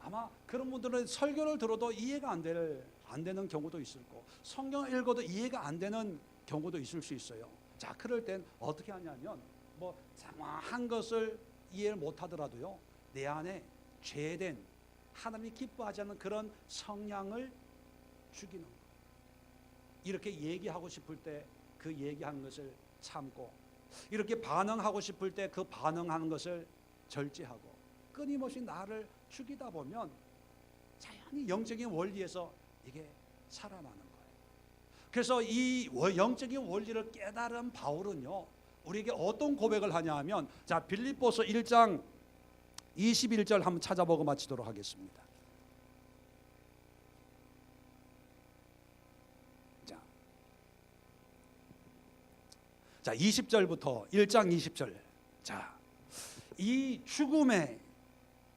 아마 그런 분들은 설교를 들어도 이해가 안 되는 경우도 있을 거고 성경을 읽어도 이해가 안 되는 경우도 있을 수 있어요. 자, 그럴 땐 어떻게 하냐면 뭐 장황한 것을 이해를 못 하더라도요, 내 안에 죄된 하나님이 기뻐하지 않는 그런 성향을 죽이는 거예요. 이렇게 얘기하고 싶을 때 그 얘기하는 것을 참고, 이렇게 반응하고 싶을 때 그 반응하는 것을 절제하고, 끊임없이 나를 죽이다 보면 자연히 영적인 원리에서 이게 살아나는 거예요. 그래서 이 영적인 원리를 깨달은 바울은요, 우리에게 어떤 고백을 하냐 하면, 자, 빌립보서 1장 21절 한번 찾아보고 마치도록 하겠습니다. 자, 20절부터 1장 20절. 자, 이 죽음의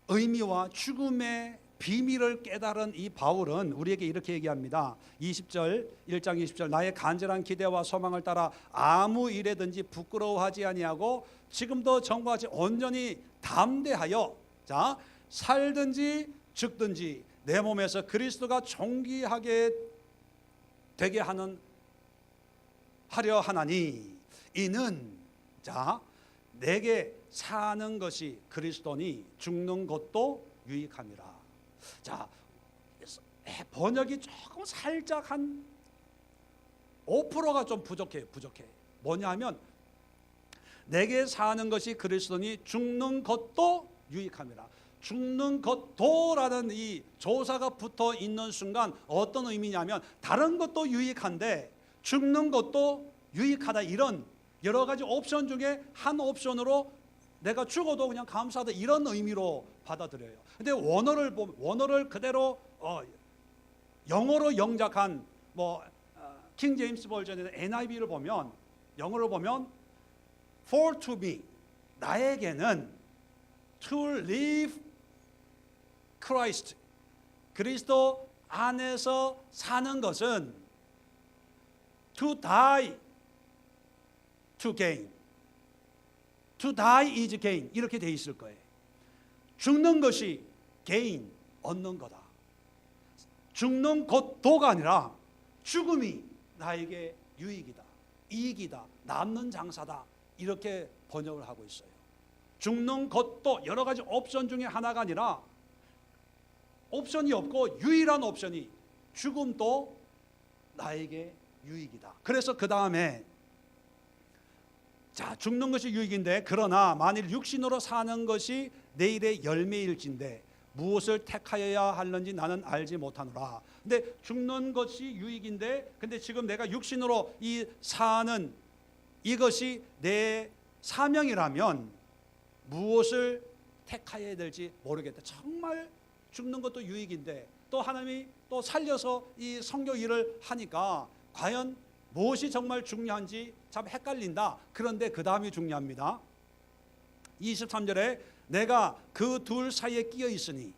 의미와 죽음의 비밀을 깨달은 이 바울은 우리에게 이렇게 얘기합니다. 20절, 1장 20절. 나의 간절한 기대와 소망을 따라 아무 일에든지 부끄러워하지 아니하고 지금도 정과같이 온전히 담대하여, 자, 살든지 죽든지 내 몸에서 그리스도가 존귀하게 되게 하려 하나니, 이는, 자, 내게 사는 것이 그리스도니 죽는 것도 유익함이라. 자, 번역이 조금 살짝 한 5%가 좀 부족해. 뭐냐 하면, 내게 사는 것이 그리스도니 죽는 것도 유익함이라. 죽는 것도라는 이 조사가 붙어 있는 순간 어떤 의미냐면, 다른 것도 유익한데 죽는 것도 유익하다, 이런 여러 가지 옵션 중에 한 옵션으로 내가 죽어도 그냥 감사하다, 이런 의미로 받아들여요. 근데 원어를 그대로 영어로 영작한 킹 제임스 버전의 NIV를 보면, 영어를 보면 for to me, 나에게는 to live Christ, 그리스도 안에서 사는 것은 to die to gain, to die is gain, 이렇게 돼 있을 거예요. 죽는 것이 gain, 얻는 거다. 죽는 것도가 아니라 죽음이 나에게 유익이다, 이익이다, 남는 장사다, 이렇게 번역을 하고 있어요. 죽는 것도 여러 가지 옵션 중에 하나가 아니라 옵션이 없고 유일한 옵션이 죽음도 나에게 유익이다. 그래서 그 다음에, 자, 죽는 것이 유익인데 그러나 만일 육신으로 사는 것이 내일의 열매일진데 무엇을 택하여야 하는지 나는 알지 못하노라. 근데 죽는 것이 유익인데, 근데 지금 내가 육신으로 사는 이것이 내 사명이라면 무엇을 택하여야 될지 모르겠다. 정말 죽는 것도 유익인데 또 하나님이 또 살려서 이 선교 일을 하니까 과연 무엇이 정말 중요한지 참 헷갈린다. 그런데 그 다음이 중요합니다. 23절에 내가 그 둘 사이에 끼어 있으니,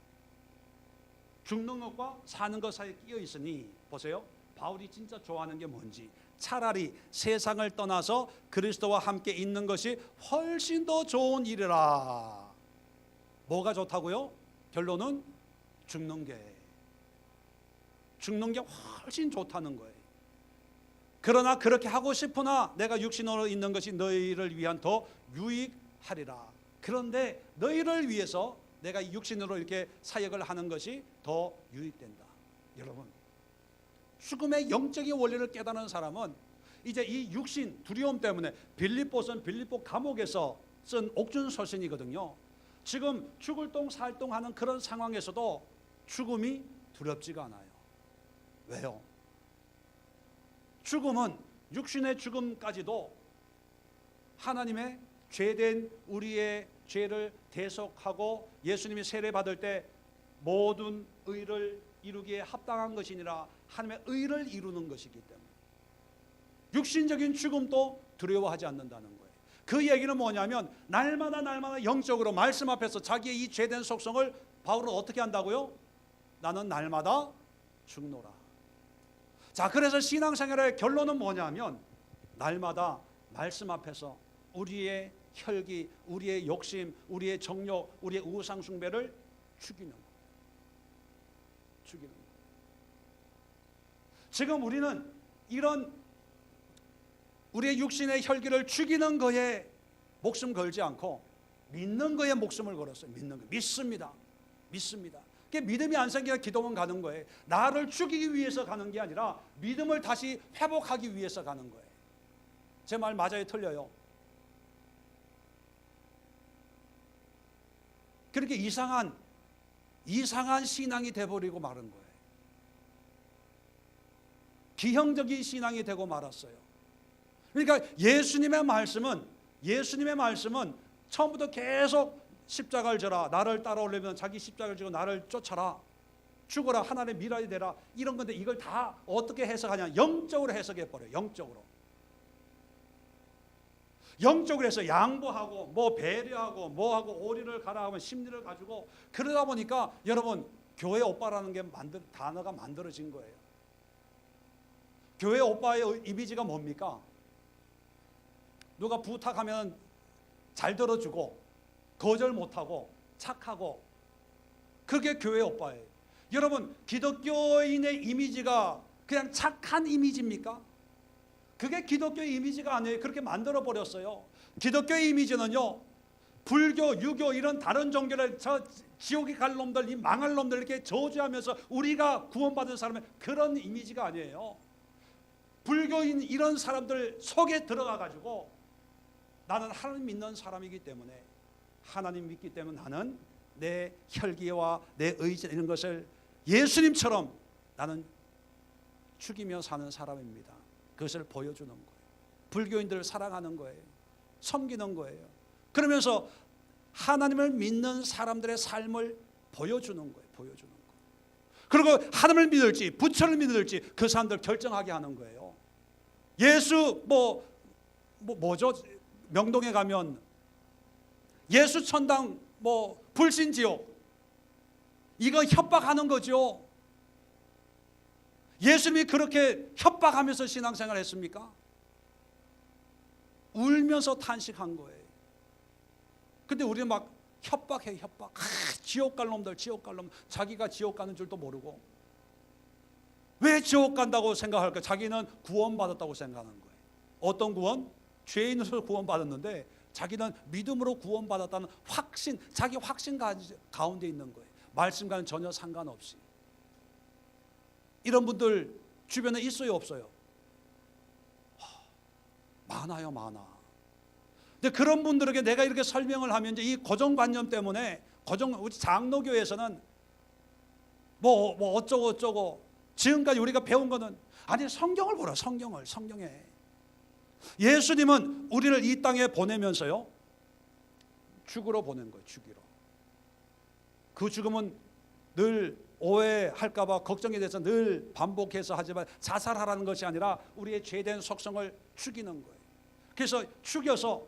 죽는 것과 사는 것 사이에 끼어 있으니, 보세요, 바울이 진짜 좋아하는 게 뭔지. 차라리 세상을 떠나서 그리스도와 함께 있는 것이 훨씬 더 좋은 일이라. 뭐가 좋다고요? 결론은 죽는 게. 죽는 게 훨씬 좋다는 거예요. 그러나 그렇게 하고 싶으나 내가 육신으로 있는 것이 너희를 위한 더 유익하리라. 그런데 너희를 위해서 내가 육신으로 이렇게 사역을 하는 것이 더 유익된다. 여러분, 죽음의 영적인 원리를 깨닫는 사람은 이제 이 육신 두려움 때문에, 빌립보서는 빌립보 감옥에서 쓴 옥중서신이거든요. 지금 죽을 똥 살 똥 하는 그런 상황에서도 죽음이 두렵지가 않아요. 왜요? 죽음은, 육신의 죽음까지도 하나님의 죄된 우리의 죄를 대속하고 예수님이 세례 받을 때 모든 의를 이루기에 합당한 것이니라 하나님의 의를 이루는 것이기 때문에 육신적인 죽음도 두려워하지 않는다는 거예요. 그 얘기는 뭐냐면 날마다 영적으로 말씀 앞에서 자기의 이 죄된 속성을 바울은 어떻게 한다고요? 나는 날마다 죽노라. 자, 그래서 신앙생활의 결론은 뭐냐면 날마다 말씀 앞에서 우리의 혈기, 우리의 욕심, 우리의 정욕, 우리의 우상 숭배를 죽이는 거예요. 죽이는 거예요. 지금 우리는 이런 우리의 육신의 혈기를 죽이는 거에 목숨 걸지 않고 믿는 거에 목숨을 걸었어요. 믿는 거. 믿습니다. 그게 믿음이 안 생기면 기도만 가는 거예요. 나를 죽이기 위해서 가는 게 아니라 믿음을 다시 회복하기 위해서 가는 거예요. 제 말 맞아요? 틀려요? 그렇게 이상한 신앙이 돼버리고 마른 거예요. 기형적인 신앙이 되고 말았어요. 그러니까 예수님의 말씀은 처음부터 계속 십자가를 져라, 나를 따라오려면 자기 십자가를 지고 나를 쫓아라, 죽어라, 하나님의 미랄이 되라, 이런 건데 이걸 다 어떻게 해석하냐? 영적으로 해석해버려요. 영적으로 해서 양보하고 뭐 배려하고 뭐하고 오리를 가라 하면 심리를 가지고, 그러다 보니까 여러분 교회 오빠라는 게 단어가 만들어진 거예요. 교회 오빠의 이미지가 뭡니까? 누가 부탁하면 잘 들어주고 거절 못하고 착하고, 그게 교회 오빠예요. 여러분, 기독교인의 이미지가 그냥 착한 이미지입니까? 그게 기독교의 이미지가 아니에요. 그렇게 만들어버렸어요. 기독교의 이미지는요, 불교, 유교 이런 다른 종교를 저 지옥에 갈 놈들, 이 망할 놈들 이렇게 저주하면서 우리가 구원받은 사람의 그런 이미지가 아니에요. 불교인 이런 사람들 속에 들어가가지고 나는 하나님 믿는 사람이기 때문에, 하나님 믿기 때문에 나는 내 혈기와 내 의지 이런 것을 예수님처럼 나는 죽이며 사는 사람입니다. 그것을 보여주는 거예요. 불교인들을 사랑하는 거예요. 섬기는 거예요. 그러면서 하나님을 믿는 사람들의 삶을 보여주는 거예요. 그리고 하나님을 믿을지 부처를 믿을지 그 사람들 결정하게 하는 거예요. 예수 뭐죠? 명동에 가면 예수 천당 불신 지옥, 이거 협박하는 거죠. 예수님이 그렇게 협박하면서 신앙생활 했습니까? 울면서 탄식한 거예요. 근데 우리는 막 협박해. 지옥 갈 놈들. 자기가 지옥 가는 줄도 모르고. 왜 지옥 간다고 생각할까? 자기는 구원받았다고 생각하는 거예요. 어떤 구원? 죄인으로서 구원받았는데 자기는 믿음으로 구원받았다는 확신, 자기 확신 가운데 있는 거예요. 말씀과는 전혀 상관없이. 이런 분들 주변에 있어요, 없어요? 많아요. 근데 그런 분들에게 내가 이렇게 설명을 하면 이제 이 고정관념 때문에, 우리 장로교에서는 뭐 어쩌고 지금까지 우리가 배운 거는, 아니 성경을 보라. 성경에 예수님은 우리를 이 땅에 보내면서요, 죽으러 보낸 거예요. 죽이러. 그 죽음은 늘 오해할까 봐 걱정이 돼서 늘 반복해서 하지만 자살하라는 것이 아니라 우리의 죄된 속성을 죽이는 거예요. 그래서 죽여서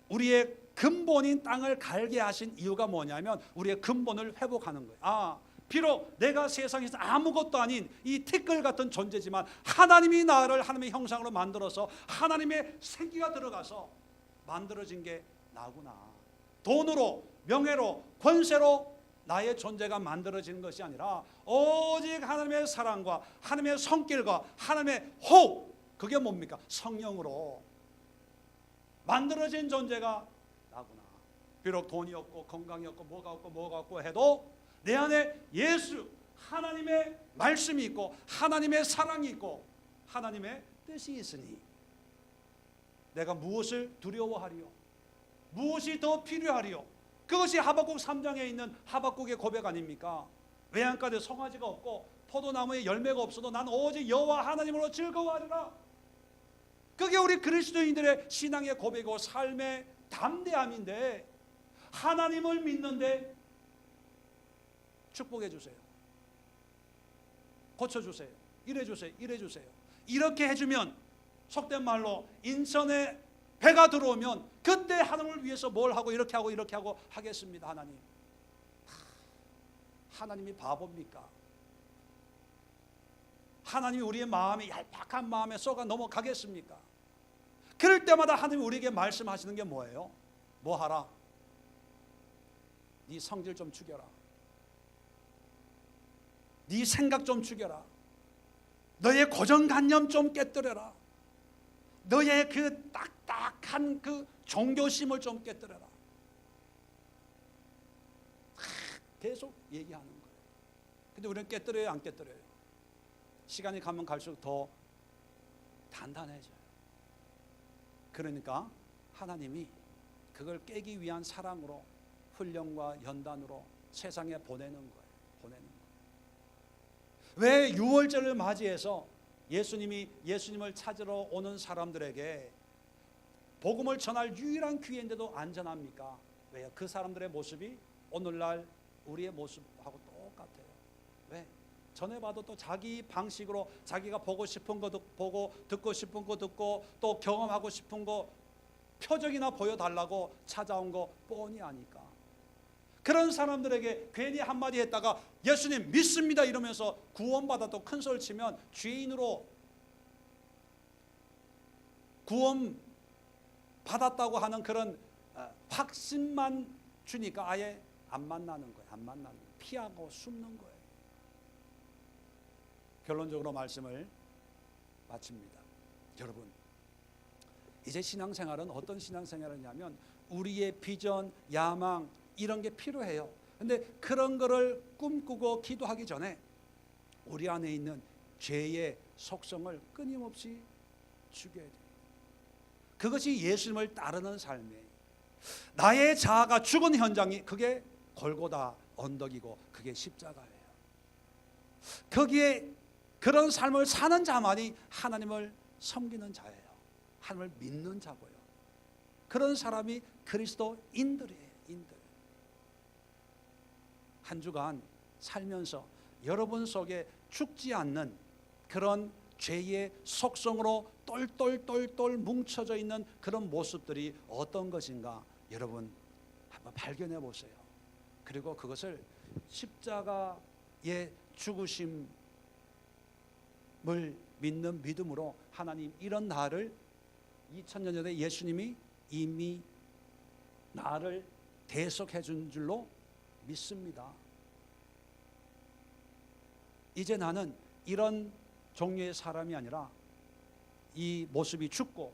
우리의 근본인 땅을 갈게 하신 이유가 뭐냐면 우리의 근본을 회복하는 거예요. 비록 내가 세상에서 아무것도 아닌 이 티끌 같은 존재지만 하나님이 나를 하나님의 형상으로 만들어서 하나님의 생기가 들어가서 만들어진 게 나구나. 돈으로, 명예로, 권세로 나의 존재가 만들어지는 것이 아니라 오직 하나님의 사랑과 하나님의 성길과 하나님의 호흡, 그게 뭡니까? 성령으로 만들어진 존재가 나구나. 비록 돈이 없고 건강이 없고 뭐가 없고 해도 내 안에 예수 하나님의 말씀이 있고 하나님의 사랑이 있고 하나님의 뜻이 있으니 내가 무엇을 두려워하리요? 무엇이 더 필요하리요? 그것이 하박국 3장에 있는 하박국의 고백 아닙니까? 외양간에 송아지가 없고 포도나무에 열매가 없어도 난 오직 여호와 하나님으로 즐거워하리라. 그게 우리 그리스도인들의 신앙의 고백이고 삶의 담대함인데, 하나님을 믿는데 축복해 주세요, 고쳐주세요, 이래주세요, 이래주세요, 이렇게 해주면 속된 말로 인천에 배가 들어오면 그때 하나님을 위해서 뭘 하고 이렇게 하고 하겠습니다. 하나님이 바보입니까? 하나님이 우리의 마음에 얄팍한 마음에 쏘가 넘어가겠습니까? 그럴 때마다 하나님이 우리에게 말씀하시는 게 뭐예요? 뭐 하라? 네 성질 좀 죽여라. 네 생각 좀 죽여라. 너의 고정관념 좀 깨뜨려라. 너의 그 딱딱한 그 종교심을 좀 깨뜨려라. 계속 얘기하는 거예요. 근데 우리는 깨뜨려요, 안 깨뜨려요? 시간이 가면 갈수록 더 단단해져요. 그러니까 하나님이 그걸 깨기 위한 사랑으로, 훈련과 연단으로 세상에 보내는 거예요. 왜 유월절을 맞이해서 예수님을 찾으러 오는 사람들에게 복음을 전할 유일한 기회인데도 안전합니까? 왜요? 그 사람들의 모습이 오늘날 우리의 모습하고 똑같아요. 왜? 전에 봐도 또 자기 방식으로 자기가 보고 싶은 거 보고 듣고 싶은 거 듣고 또 경험하고 싶은 거 표적이나 보여달라고 찾아온 거 뻔히 아니까. 그런 사람들에게 괜히 한마디 했다가 예수님 믿습니다 이러면서 구원받아도 큰 소리 치면 죄인으로 구원받았다고 하는 그런 확신만 주니까 아예 안 만나는 거예요. 안 만나는 거예요. 피하고 숨는 거예요. 결론적으로 말씀을 마칩니다. 여러분, 이제 신앙생활은 어떤 신앙생활이냐면 우리의 비전, 야망 이런 게 필요해요. 근데 그런 거를 꿈꾸고 기도하기 전에 우리 안에 있는 죄의 속성을 끊임없이 죽여야 돼요. 그것이 예수님을 따르는 삶이에요. 나의 자아가 죽은 현장이 그게 골고다 언덕이고 그게 십자가예요. 거기에 그런 삶을 사는 자만이 하나님을 섬기는 자예요. 하나님을 믿는 자고요. 그런 사람이 그리스도인들이에요. 한 주간 살면서 여러분 속에 죽지 않는 그런 죄의 속성으로 똘똘똘똘 뭉쳐져 있는 그런 모습들이 어떤 것인가 여러분 한번 발견해 보세요. 그리고 그것을 십자가의 죽으심을 믿는 믿음으로 하나님 이런 나를 2000년 전에 예수님이 이미 나를 대속해 준 줄로 믿습니다. 이제 나는 이런 종류의 사람이 아니라 이 모습이 죽고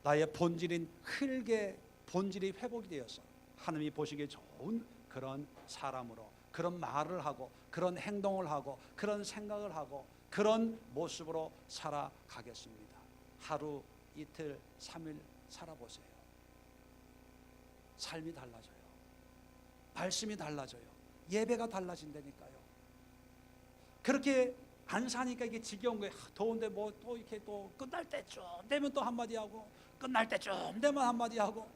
나의 본질인 흙의 본질이 회복이 되어서 하나님이 보시기에 좋은 그런 사람으로, 그런 말을 하고 그런 행동을 하고 그런 생각을 하고 그런 모습으로 살아가겠습니다. 하루, 이틀, 3일 살아보세요. 삶이 달라져요. 말씀이 달라져요. 예배가 달라진다니까요. 그렇게 안 사니까 이게 지겨운 거예요. 더운데 뭐 또 이렇게 또 끝날 때쯤 되면 또 한마디 하고 끝날 때쯤 되면 한마디 하고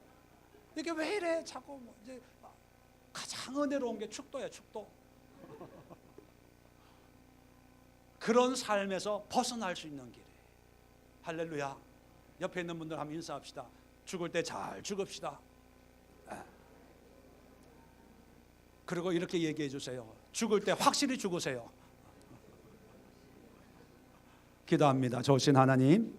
이게 왜 이래? 자꾸 뭐 이제 가장 은혜로운 게 축도예요. 축도. 그런 삶에서 벗어날 수 있는 길이에요. 할렐루야. 옆에 있는 분들 한번 인사합시다. 죽을 때 잘 죽읍시다. 그리고 이렇게 얘기해 주세요. 죽을 때 확실히 죽으세요. 기도합니다. 좋으신 하나님,